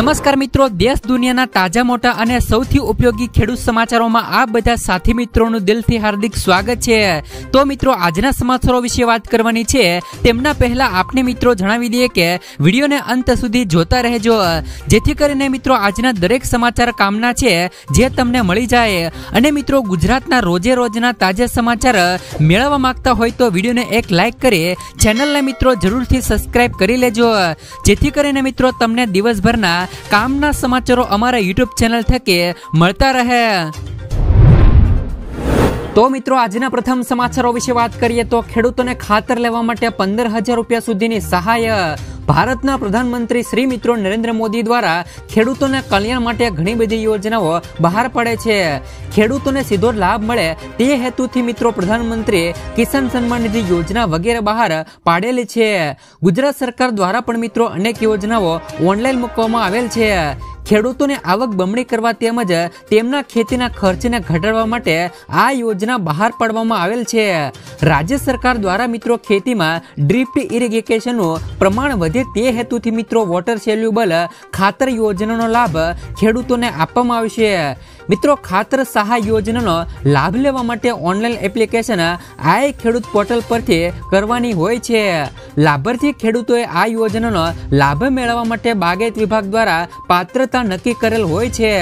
નમસ્કાર મિત્રો, દેશ દુનિયાના તાજા મોટા અને સૌથી ઉપયોગી ખેડૂત સમાચારોમાં આ બધા સાથી મિત્રોનું દિલથી હાર્દિક સ્વાગત છે। તો મિત્રો, આજના સમાચારો વિશે વાત કરવાની છે। તેમના પહેલા આપને મિત્રો જણાવી દઈએ કે વિડીયોને અંત સુધી જોતા રહેજો, જેથી કરીને મિત્રો આજના દરેક સમાચાર કામના છે જે તમને મળી જાય। અને મિત્રો, ગુજરાતના રોજે રોજના તાજા સમાચાર મેળવવા માંગતા હોય તો વિડીયોને એક લાઈક કરી ચેનલને મિત્રો જરૂરથી સબસ્ક્રાઇબ કરી લેજો, જેથી કરીને મિત્રો તમને દિવસભરના કામના સમાચારો અમારા YouTube ચેનલ થકી મળતા રહે। તો મિત્રો, આજના પ્રથમ સમાચારો વિશે વાત કરીએ તો ખેડૂતોને ખાતર લેવા માટે 15,000 રૂપિયા સુધીની સહાય। ભારતના પ્રધાનમંત્રી શ્રી મિત્રો નરેન્દ્ર મોદી દ્વારા ખેડૂતોના કલ્યાણ માટે ઘણી બધી યોજનાઓ બહાર પાડે છે। ખેડૂતોને સીધો લાભ મળે તે હેતુથી મિત્રો પ્રધાનમંત્રી કિસાન સન્માન નિધિ યોજના વગેરે બહાર પાડેલી છે। ગુજરાત સરકાર દ્વારા પણ મિત્રો અનેક યોજનાઓ ઓનલાઈન મૂકવામાં આવેલ છે। ખેડૂતોને આવક બમણી કરવા તેમજ તેમના ખેતીના ખર્ચને ઘટાડવા માટે આ યોજના બહાર પાડવામાં આવેલ છે। રાજ્ય સરકાર દ્વારા મિત્રો ખેતીમાં ડ્રીપ ઇરિગેશનનું પ્રમાણ વધે તે હેતુથી મિત્રો વોટર સોલ્યુબલ ખાતર યોજનાનો લાભ ખેડૂતોને આપવામાં આવશે। મિત્રો, ખાતર સહાય યોજનાનો લાભ લેવા માટે ઓનલાઈન એપ્લિકેશન આઈ ખેડૂત પોર્ટલ પરથી કરવાની હોય છે। લાભાર્થી ખેડૂતોએ આ યોજનાનો લાભ મેળવવા માટે બાગાયત વિભાગ દ્વારા પાત્રતા નક્કી કરેલ હોય છે।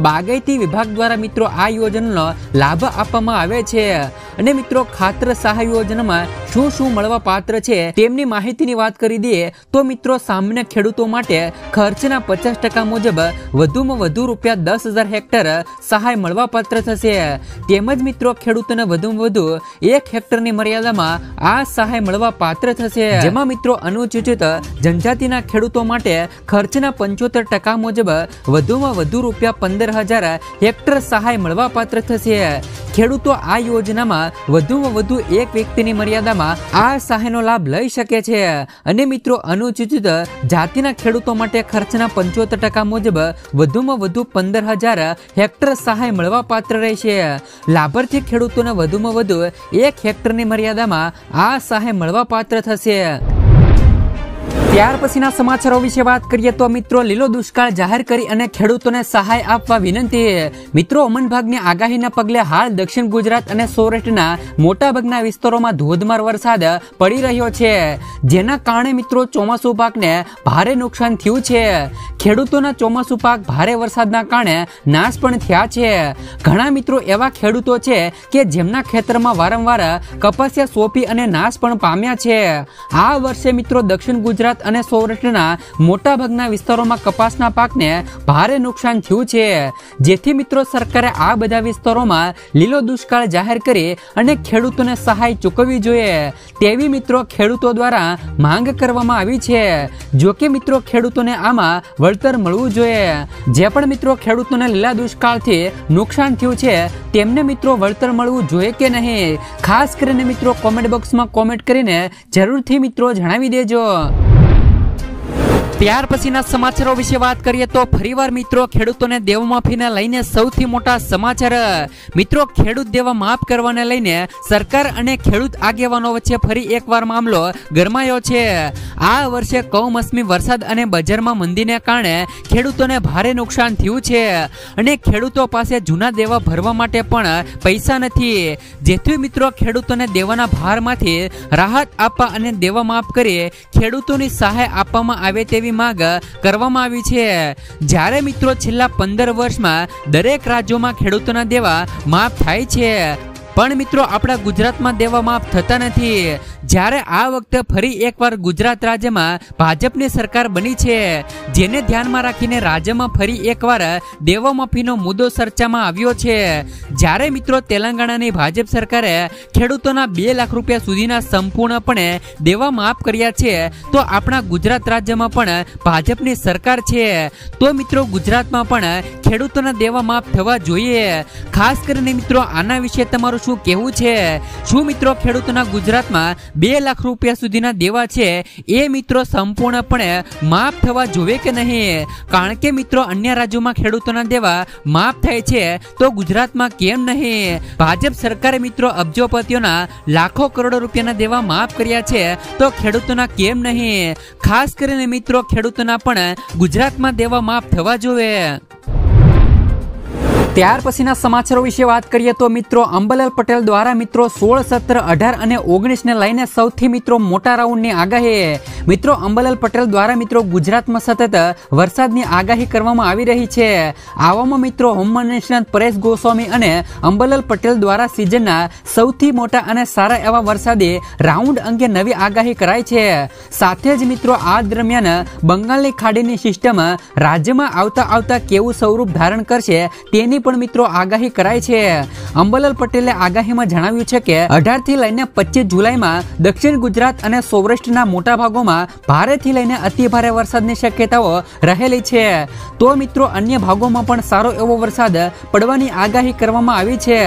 બાગાયતી વિભાગ દ્વારા મિત્રો આ યોજનાનો લાભ આપવામાં આવે છે। અને મિત્રો, ખાતર સહાય યોજનામાં શું શું મળવા પાત્ર છે તેમની માહિતીની વાત કરી દઈએ તો મિત્રો, સામાન્ય ખેડૂતો માટે ખર્ચના 50% મુજબ વધુમાં વધુ રૂપિયા 10,000 હેક્ટર સહાય મળવા પાત્ર થશે। તેમજ મિત્રો ખેડૂતોને વધુમાં વધુ 1 હેક્ટરની મર્યાદામાં આ સહાય મળવા પાત્ર થશે, જેમાં મિત્રો અનુસૂચિત જનજાતિના ખેડૂતો માટે ખર્ચના 75% મુજબ વધુમાં વધુ રૂપિયા 15,000 હેક્ટર સહાય મળવા પાત્ર થશે। ખેડૂતો આ યોજનામાં વધુમાં વધુ 1 વ્યક્તિની મર્યાદામાં આ સહાયનો લાભ લઈ શકે છે। અને મિત્રો અનુસૂચિત જાતિના ખેડૂતો માટે ખર્ચના 75% મુજબ વધુમાં વધુ 15,000 હેક્ટર સહાય મળવા પાત્ર રહેશે। લાભાર્થી ખેડૂતોને વધુમાં વધુ 1 હેક્ટરની મર્યાદામાં આ સહાય મળવા પાત્ર થશે। ત્યાર પછીના સમાચારો વિશે વાત કરીએ તો મિત્રો, લીલો દુષ્કાળ જાહેર કરી અને ખેડૂતોને સહાય આપવા વિનંતી। મિત્રો, હવામાન વિભાગની આગાહીના પગલે હાલ દક્ષિણ ગુજરાત અને સૌરાષ્ટ્રના મોટાભાગના વિસ્તારોમાં ધોધમાર વરસાદ પડી રહ્યો છે, જેના કારણે મિત્રો ચોમાસુ પાકને ભારે નુકસાન થયું છે। ખેડૂતોના ચોમાસુ પાક ભારે વરસાદના કારણે નાશ પણ થયા છે। ઘણા મિત્રો એવા ખેડૂતો છે કે જેમના ખેતરમાં વારંવાર કપાસિયા સોંપી અને નાશ પણ પામ્યા છે। આ વર્ષે મિત્રો દક્ષિણ ગુજરાત અને સૌરાષ્ટ્રના મોટા ભાગના વિસ્તારોમાં કપાસના પાકને ભારે નુકસાન થયું છે, જેથી મિત્રો સરકારે આ બધા વિસ્તારોમાં લીલો દુષ્કાળ જાહેર કરી અને ખેડૂતોને સહાય ચૂકવવી જોઈએ તેવી મિત્રો ખેડૂતો દ્વારા માંગ કરવામાં આવી છે। જો કે મિત્રો ખેડૂતોને આમાં વળતર મળવું જોઈએ। જે પણ મિત્રો ખેડૂતોને લીલા દુષ્કાળથી નુકસાન થયું છે તેમને મિત્રો વળતર મળવું જોઈએ કે નહીં, ખાસ કરીને મિત્રો કોમેન્ટ બોક્સમાં કોમેન્ટ કરીને જરૂરથી મિત્રો જણાવી દેજો। ત્યાર પછીના સમાચારો વિશે વાત કરીએ તો ફરીવાર મિત્રો ખેડૂતોને દેવમાફીને લઈને સૌથી મોટા સમાચાર। મિત્રો, ખેડૂત દેવા માફ કરવાને લઈને સરકાર અને ખેડૂત આગેવાનો વચ્ચે ફરી એકવાર મામલો ગરમાયો છે। આ વર્ષે કમોસમી વરસાદ અને બજારમાં મંદીને કારણે ખેડૂતોને ભારે નુકસાન થયું છે અને ખેડૂતો પાસે જૂના દેવા ભરવા માટે પણ પૈસા નથી, જેથી મિત્રો ખેડૂતોને દેવાના ભારમાંથી રાહત આપવા અને દેવા માફ કરી ખેડૂતોની સહાય આપવામાં આવે તેવી માંગ કરવામાં આવી છે। જ્યારે મિત્રો છેલ્લા 15 વર્ષમાં દરેક રાજ્યોમાં ખેડૂતોના દેવા માફ થાય છે, પણ મિત્રો આપણા ગુજરાતમાં દેવા માફ થતા નથી। જ્યારે આ વખતે ફરી એકવાર ગુજરાત રાજ્યમાં ભાજપની સરકાર બની છે, જેને ધ્યાનમાં રાખીને રાજ્યમાં ફરી એકવાર દેવા માફીનો મુદ્દો ચર્ચામાં આવ્યો છે। જ્યારે મિત્રો તેલંગાણાની ભાજપ સરકારે ખેડૂતોના 2 લાખ રૂપિયા સુધીના સંપૂર્ણપણે દેવા માફ કર્યા છે, તો આપણા ગુજરાત રાજ્યમાં પણ ભાજપની સરકાર છે, તો મિત્રો ગુજરાતમાં પણ ખેડૂતોના દેવા માફ થવા જોઈએ? ખાસ કરીને મિત્રો આના વિશે તમારું શું કહેવું છે? શું મિત્રો ખેડૂતોના ગુજરાતમાં 2 લાખ રૂપિયા સુધીના દેવા છે એ મિત્રો સંપૂર્ણપણે માફ થવા જોઈએ કે નહીં? કારણ કે મિત્રો અન્ય રાજ્યોમાં ખેડૂતોના દેવા માફ થાય છે તો ગુજરાતમાં કેમ નહીં? ભાજપ સરકારે મિત્રો અબજોપતિઓના લાખો કરોડો રૂપિયાના દેવા માફ કર્યા છે તો ખેડૂતોના કેમ નહીં? ખાસ કરીને મિત્રો ખેડૂતોના પણ ગુજરાતમાં દેવા માફ થવા જોઈએ. ત્યાર પછીના સમાચારો વિશે વાત કરીએ તો મિત્રો અંબાલાલ પટેલ દ્વારા મિત્રો 16, 17, 18 અને 19 ને લઈને સૌથી મિત્રો મોટા રાઉન્ડની આગાહી. મિત્રો અંબાલાલ પટેલ દ્વારા મિત્રો ગુજરાતમાં સતત વરસાદની આગાહી કરવામાં આવી રહી છે. આવામાં મિત્રો હોમ મિનિસ્ટર પરેશ ગોસ્વામી અને અંબાલાલ પટેલ દ્વારા સિઝનના સૌથી મોટા અને સારા એવા વરસાદી રાઉન્ડ અંગે નવી આગાહી કરાઈ છે. સાથે જ મિત્રો આ દરમિયાન બંગાળની ખાડીની સિસ્ટમ રાજ્યમાં આવતા કેવું સ્વરૂપ ધારણ કરશે તેની પણ મિત્રો આગાહી કરાઈ છે. અંબાલાલ પટેલે આગાહીમાં જણાવ્યું છે કે 18 થી લઈને 25 જુલાઈમાં દક્ષિણ ગુજરાત અને સૌરાષ્ટ્રના મોટા ભાગોમાં ભારેથી લઈને અતિ ભારે વરસાદની શક્યતાઓ રહેલી છે. તો મિત્રો અન્ય ભાગોમાં પણ સારો એવો વરસાદ પડવાની આગાહી કરવામાં આવી છે.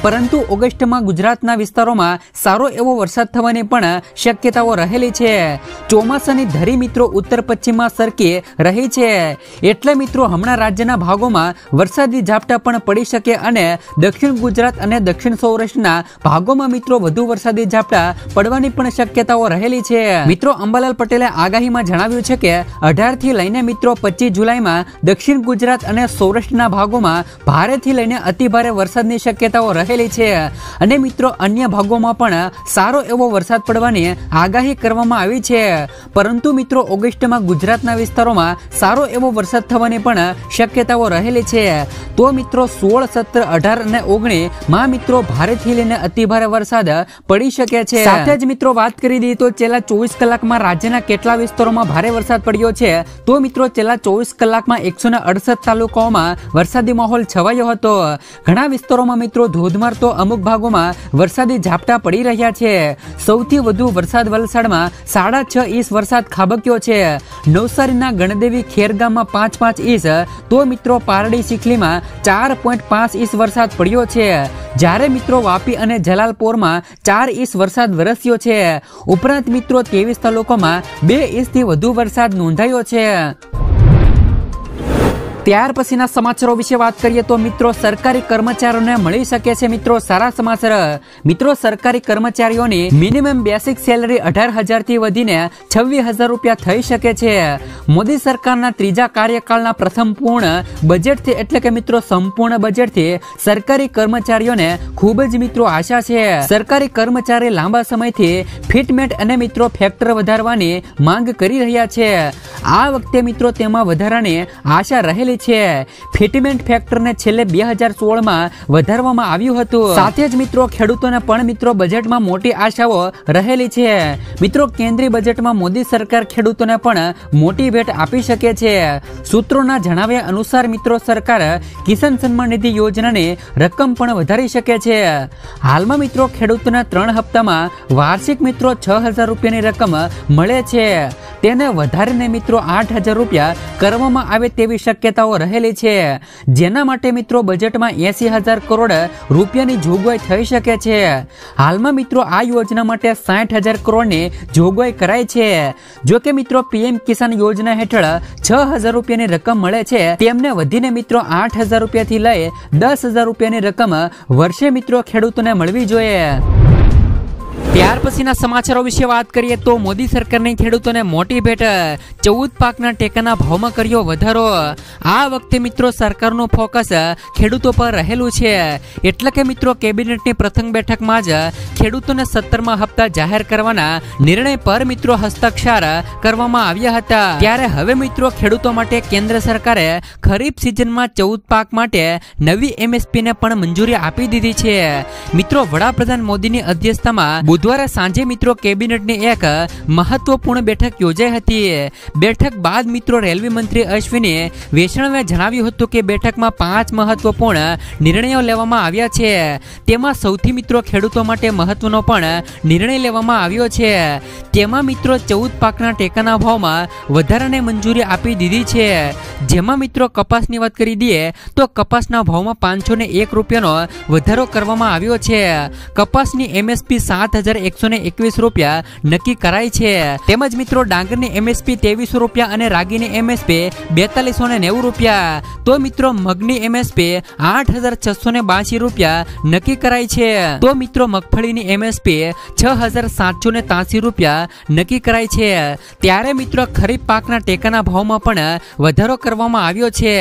પરંતુ ઓગસ્ટમાં ગુજરાતના વિસ્તારોમાં સારો એવો વરસાદ થવાની પણ શક્યતાઓ રહેલી છે. ચોમાસાની ધરી મિત્રો ઉત્તર પશ્ચિમમાં સરકી રહી છે. એટલે મિત્રો હમણાં રાજ્યના ભાગોમાં વરસાદી ઝાપટા પણ પડી શકે અને દક્ષિણ ગુજરાત અને દક્ષિણ સૌરાષ્ટ્રના ભાગોમાં મિત્રો વધુ વરસાદી ઝાપટા પડવાની પણ શક્યતાઓ રહેલી છે. મિત્રો અંબાલાલ પટેલે આગાહીમાં જણાવ્યું છે કે 18 થી લઈને મિત્રો 25 જુલાઈમાં દક્ષિણ ગુજરાત અને સૌરાષ્ટ્રના ભાગોમાં ભારેથી લઈને અતિ ભારે વરસાદની શક્યતાઓ રહેલી છે અને મિત્રો અન્ય ભાગોમાં પણ સારો એવો વરસાદ પડવાની આગાહી કરવામાં આવી છે. પરંતુ મિત્રો ઓગસ્ટમાં ગુજરાતના વિસ્તારોમાં સારો એવો વરસાદ થવાની પણ શક્યતાઓ રહેલી છે. તો મિત્રો 16, 17, 18 અને 19 માં મિત્રો ભારેથી લઈને અતિ ભારે વરસાદ પડી શકે છે. સાથે જ મિત્રો વાત કરી દઈએ તો છેલ્લા 24 કલાકમાં રાજ્યના કેટલા વિસ્તારોમાં ભારે વરસાદ પડ્યો છે તો મિત્રો છેલ્લા 24 કલાકમાં 168 તાલુકાઓમાં વરસાદી માહોલ છવાયો હતો. ઘણા વિસ્તારોમાં મિત્રો ધોધમાર તો અમુક ભાગોમાં વરસાદી ઝાપટા પડી રહ્યા છે. સૌથી વધુ વરસાદ વલસાડમાં 6.5 ઇંચ વરસાદ ખાબક્યો છે. નવસારીના ગણદેવી ખેરગામમાં 5.5 ઇંચ તો મિત્રો પારડી ચીખલીમાં 4.5 ઇંચ વરસાદ પડ્યો છે. જ્યારે મિત્રો વાપી અને જલાલપોરમાં 4 ઇંચ વરસાદ વરસ્યો છે. ઉપરાંત મિત્રો 23 તાલુકામાં 2 ઇંચથી વધુ વરસાદ નોંધાયો છે. ત્યાર પછીના સમાચારો વિશે વાત કરીએ તો મિત્રો સરકારી કર્મચારીઓને મળી શકે છે મિત્રો સારા સમાચાર. મિત્રો સરકારી કર્મચારીઓની મિનિમમ બેસિક સેલરી 18,000 થી વધીને 26,000 રૂપિયા થઈ શકે છે. મોદી સરકારના ત્રીજા કાર્યકાળના પ્રથમ પૂર્ણ બજેટથી એટલે કે મિત્રો સંપૂર્ણ બજેટથી સરકારી કર્મચારીઓને ખૂબ જ મિત્રો આશા છે. સરકારી કર્મચારી લાંબા સમયથી ફિટમેન્ટ અને મિત્રો ફેક્ટર વધારવાની માંગ કરી રહ્યા છે. આ વખતે મિત્રો તેમાં વધારાની આશા રહેલી છે. ફિટમેન્ટ ફેક્ટરને છેલ્લે 2016માં વધારવામાં આવ્યું હતું. સાથે જ મિત્રો ખેડૂતોને પણ મિત્રો બજેટમાં મોટી આશાઓ રહેલી છે. મિત્રો કેન્દ્રીય બજેટમાં મોદી સરકાર ખેડૂતોને પણ મોટી ભેટ આપી શકે છે. સૂત્રોના જણાવ્યા અનુસાર મિત્રો સરકાર કિસાન સન્માન નિધિ યોજનાની રકમ પણ વધારી શકે છે. હાલમાં મિત્રો ખેડૂતોને 3 હપ્તામાં વાર્ષિક મિત્રો 6,000 રૂપિયાની રકમ મળે છે. તેને વધારીને મિત્રો 8,000 રૂપિયા કરવામાં આવે તેવી શક્યતાઓ રહેલી છે. જેના માટે મિત્રો બજેટમાં 80,000 કરોડ રૂપિયાની જોગવાઈ થઈ શકે છે. હાલમાં મિત્રો આ યોજના માટે 60,000 કરોડની જોગવાઈ કરાઈ છે. જો કે મિત્રો પીએમ કિસાન યોજના હેઠળ 6,000 રૂપિયાની રકમ મળે છે. તેમને વધીને મિત્રો 8,000 રૂપિયાથી લઈ 10,000 રૂપિયાની રકમ વર્ષે મિત્રો ખેડૂતોને મળવી જોઈએ. ત્યાર પછીના સમાચારો વિશે વાત કરીએ તો મોદી સરકારની ખેડૂતોને મોટી ભેટ. 14 પાકના ટેકાના ભાવમાં કર્યો વધારો. આ વખતે મિત્રો સરકારનું ફોકસ ખેડૂતો પર રહેલું છે. એટલે કે મિત્રો કેબિનેટની પ્રથમ બેઠકમાં જ ખેડૂતોને 17મા હપ્તા જાહેર કરવાના નિર્ણય પર મિત્રો હસ્તાક્ષર કરવામાં આવ્યા હતા. ત્યારે હવે મિત્રો ખેડૂતો માટે કેન્દ્ર સરકારે ખરીફ સિઝનમાં 14 પાક માટે નવી MSP ને પણ મંજૂરી આપી દીધી છે. મિત્રો વડાપ્રધાન મોદીની અધ્યક્ષતામાં બુધવારે સાંજે મિત્રો કેબિનેટની એક મહત્વપૂર્ણ બેઠક યોજાઈ હતી. બેઠક બાદ મિત્રો રેલવે મંત્રી અશ્વિની વૈષ્ણવે જણાવ્યું હતું કે બેઠકમાં 5 મહત્વપૂર્ણ નિર્ણયો લેવામાં આવ્યા છે. તેમાં સૌથી મિત્રો ખેડૂતો માટે મહત્વનો પણ નિર્ણય લેવામાં આવ્યો છે. તેમાં મિત્રો 14 પાકના ટેકાના ભાવમાં વધારાને મંજૂરી આપી દીધી છે. જેમાં મિત્રો કપાસની વાત કરી દઈએ તો કપાસના ભાવમાં 501 રૂપિયાનો વધારો કરવામાં આવ્યો છે. કપાસની MSP 7,121 રૂપિયા નક્કી કરાઈ છે. તેમજ મિત્રો ડાંગરની MSP 2300 રૂપિયા અને રાગીની MSP 4290 રૂપિયા. તો મિત્રો મગની MSP 8,682 રૂપિયા નક્કી કરાઈ છે. તો મિત્રો મગફળીની MSP 6,783 રૂપિયા નક્કી કરાઈ છે. ત્યારે મિત્રો ખરીફ પાકના ટેકાના ભાવમાં પણ વધારો કરવામાં આવ્યો છે.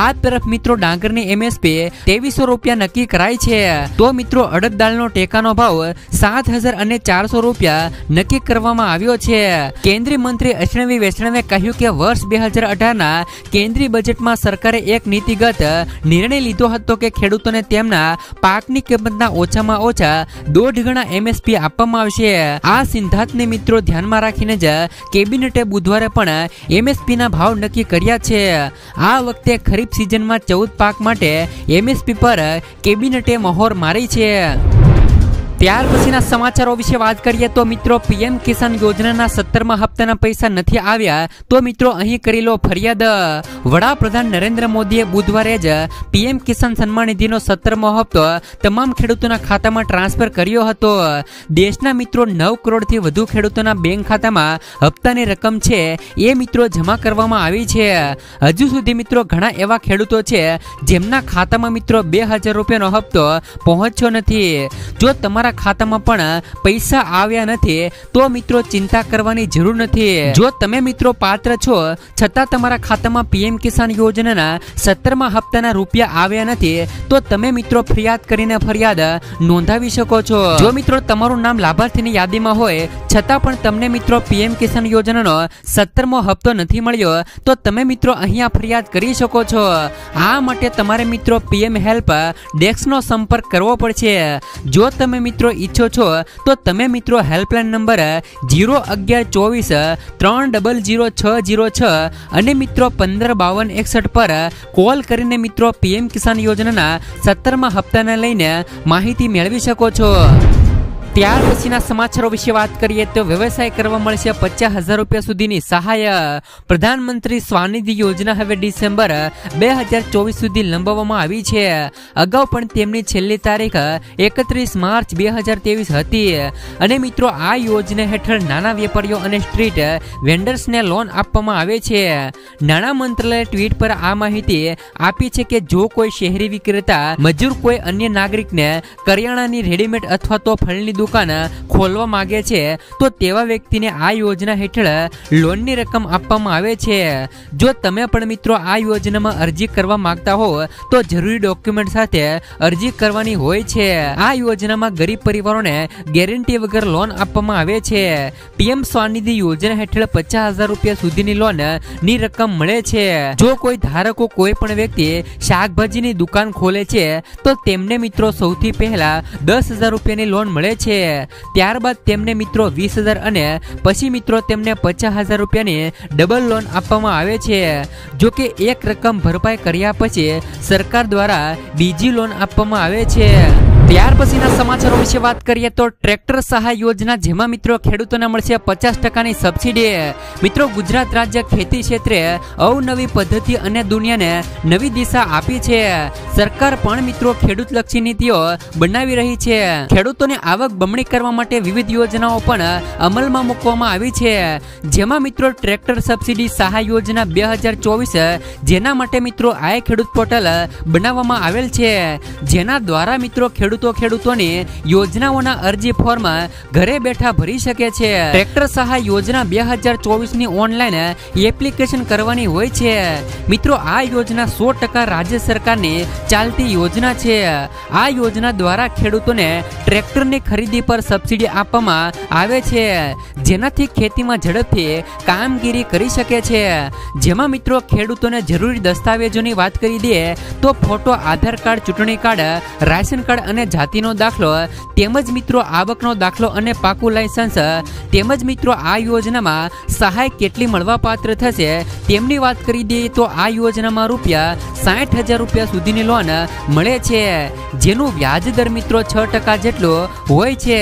આ તરફ મિત્રો ડાંગરની MSP 2300 રૂપિયા નક્કી કરાઈ છે. તો મિત્રો અડદ દાળનો ટેકાનો ભાવ 7,400 રૂપિયા નક્કી કરવામાં આવ્યો છે. કેન્દ્રીય મંત્રી અશ્વિની વૈષ્ણવે કહ્યું કે વર્ષ 2018ના કેન્દ્રીય બજેટમાં સરકારે એક નીતિગત નિર્ણય લીધો હતો કે ખેડૂતોને તેમના પાકની કિંમતના ઓછામાં ઓછા 1.5 ગણા MSP આપવામાં આવશે. આ સિદ્ધાંતને મિત્રો ધ્યાનમાં રાખીને જ કેબિનેટે બુધવારે પણ MSP ના ભાવ નક્કી કર્યા છે. આ વખતે ખરીફ સિઝનમાં 14 પાક માટે MSP પર કેબિનેટે મહોર મારી છે. ત્યાર પછીના સમાચારો વિશે વાત કરીએ તો મિત્રો PM કિસાન યોજનાના 17મા હપ્તાના પૈસા નથી આવ્યા તો મિત્રો અહીં કરી લો ફરિયાદ. વડાપ્રધાન નરેન્દ્ર મોદીએ બુધવારે જ PM કિસાન સન્માન નિધિનો 17મો હપ્તો તમામ ખેડૂતોના ખાતામાં ટ્રાન્સફર કર્યો હતો. દેશના મિત્રો 9 કરોડથી વધુ ખેડૂતોના બેંક ખાતામાં હપ્તાની રકમ છે એ મિત્રો જમા કરવામાં આવી છે. હજુ સુધી મિત્રો ઘણા એવા ખેડૂતો છે જેમના ખાતામાં મિત્રો 2000 રૂપિયાનો હપ્તો પહોંચ્યો નથી. જો તમારા ખાતામાં પણ પૈસા આવ્યા નથી તો મિત્રો ચિંતા કરવાની જરૂર નથી. જો તમે મિત્રો પાત્ર છો છતાં તમારા ખાતામાં PM કિસાન યોજનાના 17મા હપ્તાના રૂપિયા આવ્યા નથી તો તમે મિત્રો ફરિયાદ કરીને ફરિયાદ નોંધાવી શકો છો. જો મિત્રો તમારું નામ લાભાર્થીની યાદીમાં હોય છતાં પણ તમને મિત્રો PM કિસાન યોજનાનો 17મો હપ્તો નથી મળ્યો તો તમે મિત્રો અહીંયા ફરિયાદ કરી શકો છો. આ માટે તમારે મિત્રો PM હેલ્પ ડેસ્કનો સંપર્ક કરવો પડશે. જો તમે મિત્રો ઈચ્છો છો તો તમે મિત્રો હેલ્પલાઇન નંબર 01124 3000606 અને મિત્રો 155261 પર કોલ કરીને મિત્રો PM કિસાન યોજનાના 17મા હપ્તાને લઈને માહિતી મેળવી શકો છો. ત્યાર પછીના સમાચારો વિશે વાત કરીએ તો વ્યવસાય કરવા મળશે 50,000 રૂપિયા સુધીની સહાય. પ્રધાનમંત્રી સ્વાનિધિ યોજના હવે ડિસેમ્બર 2024 સુધી લંબાવવામાં આવી છે. અગાઉ પણ તેમની છેલ્લી તારીખ 31 માર્ચ 2023 હતી. અને મિત્રો આ યોજના હેઠળ નાના વેપારીઓ અને સ્ટ્રીટ વેન્ડર્સને લોન આપવામાં આવે છે. નાણાં મંત્રાલયે ટ્વીટ પર આ માહિતી આપી છે કે જો કોઈ શહેરી વિક્રેતા મજૂર કોઈ અન્ય નાગરિકને કરિયાણાની રેડીમેડ અથવા તો ફળની દુકાન ખોલવા માંગે છે તો તેવા વ્યક્તિને આ યોજના હેઠળ લોનની રકમ આપવામાં આવે છે. જો તમે પણ મિત્રો આ યોજનામાં અરજી કરવા માંગતા હો તો જરૂરી ડોક્યુમેન્ટ સાથે અરજી કરવાની હોય છે. આ યોજનામાં ગરીબ પરિવારોને ગેરંટી વગર લોન આપવામાં આવે છે. PM સ્વાનિધિ યોજના હેઠળ 50,000 રૂપિયા સુધીની લોન ની રકમ મળે છે. જો કોઈ ધારકો કોઈ પણ વ્યક્તિ શાકભાજીની દુકાન ખોલે છે તો તેમને મિત્રો સૌથી પહેલા 10,000 રૂપિયાની લોન મળે છે. ત્યારબાદ તેમને મિત્રો 20,000 અને પછી મિત્રો તેમને 50,000 રૂપિયાની ડબલ લોન આપવામાં આવે છે. જો કે એક રકમ ભરપાઈ કર્યા પછી સરકાર દ્વારા બીજી લોન આપવામાં આવે છે. ત્યાર પછીના સમાચારો વિશે વાત કરીએ તો ટ્રેક્ટર સહાય યોજના જેમાં મિત્રો ખેડૂતોને મળશે 50% સબસિડી. મિત્રો ગુજરાત રાજ્ય ખેતી ક્ષેત્રે અવનવી પદ્ધતિ અને દુનિયાને નવી દિશા આપી છે. સરકાર પણ મિત્રો ખેડૂતલક્ષી નીતિઓ બનાવી રહી છે. ખેડૂતોની આવક બમણી કરવા માટે વિવિધ યોજનાઓ પણ અમલમાં મૂકવામાં આવી છે. જેમાં મિત્રો ટ્રેક્ટર સબસિડી સહાય યોજના 2024 જેના માટે મિત્રો આ ખેડૂત પોર્ટલ બનાવવામાં આવેલ છે. જેના દ્વારા મિત્રો ખેડૂતોની યોજનાઓના અરજી ફોર્મ ઘરે બેઠા ભરી શકે છે. ટ્રેક્ટર સહાય યોજના 2024 ની ઓનલાઈન એપ્લિકેશન કરવાની હોય છે. મિત્રો આ યોજના 100% રાજ્ય સરકારની ચાલતી યોજના છે. આ યોજના દ્વારા ખેડૂતોને ટ્રેક્ટરની ખરીદી પર સબસિડી આપવામાં આવે છે જેનાથી ખેતીમાં ઝડપથી કામગીરી કરી શકે છે. જેમાં મિત્રો ખેડૂતોને જરૂરી દસ્તાવેજોની વાત કરી દે તો ફોટો, આધાર કાર્ડ, ચૂંટણી કાર્ડ, રાશન કાર્ડ અને જાતિનો દાખલો તેમજ મિત્રો આવકનો દાખલો અને પાકું લાયસન્સ તેમજ મિત્રો આ યોજનામાં સહાય કેટલી મળવાપાત્ર થશે તેમની વાત કરી દઈએ તો આ યોજનામાં રૂપિયા 60,000 રૂપિયા સુધીની લોન મળે છે, જેનું વ્યાજ દર મિત્રો 6% જેટલો હોય છે.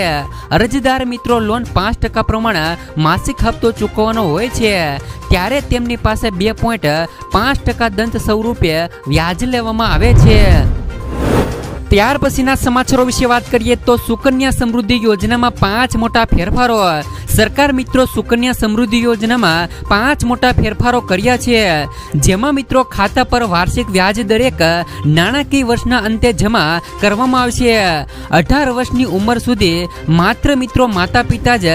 અરજદાર મિત્રો લોન 5% પ્રમાણે માસિક હપ્તો ચૂકવવાનો હોય છે, ત્યારે તેમની પાસે 2.5% દંત સ્વરૂપે વ્યાજ લેવામાં આવે છે. ત્યાર પછીના સમાચારો વિશે વાત કરીએ તો સુકન્યા સમૃદ્ધિ યોજનામાં 5 મોટા ફેરફારો. સરકાર મિત્રો સુકન્યા સમૃદ્ધિ યોજનામાં 5 મોટા ફેરફારો કર્યા છે, જેમાં મિત્રો ખાતા પર વાર્ષિક વ્યાજ દરેક નાણાકીય વર્ષના અંતે જમા કરવામાં આવશે. 18 વર્ષની ઉંમર સુધી માત્ર મિત્રો માતા પિતા જ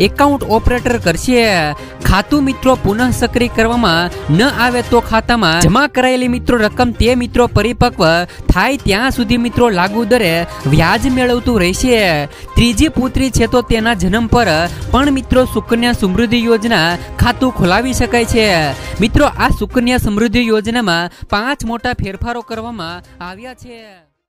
એકાઉન્ટ ઓપરેટર કરશે. ખાતું મિત્રો પુનઃ સક્રિય કરવામાં ન આવે તો ખાતામાં જમા કરાયેલી મિત્રો રકમ તે મિત્રો પરિપક્વ થાય ત્યાં સુધી મિત્રો લાગુ દરે વ્યાજ મેળવતું રહેશે. ત્રીજી પુત્રી છે તો તેના જન્મ પર પણ મિત્રો સુકન્યા સમૃદ્ધિ યોજના ખાતું ખોલાવી શકાય છે. મિત્રો આ સુકન્યા સમૃદ્ધિ યોજનામાં 5 મોટા ફેરફારો કરવામાં આવ્યા છે.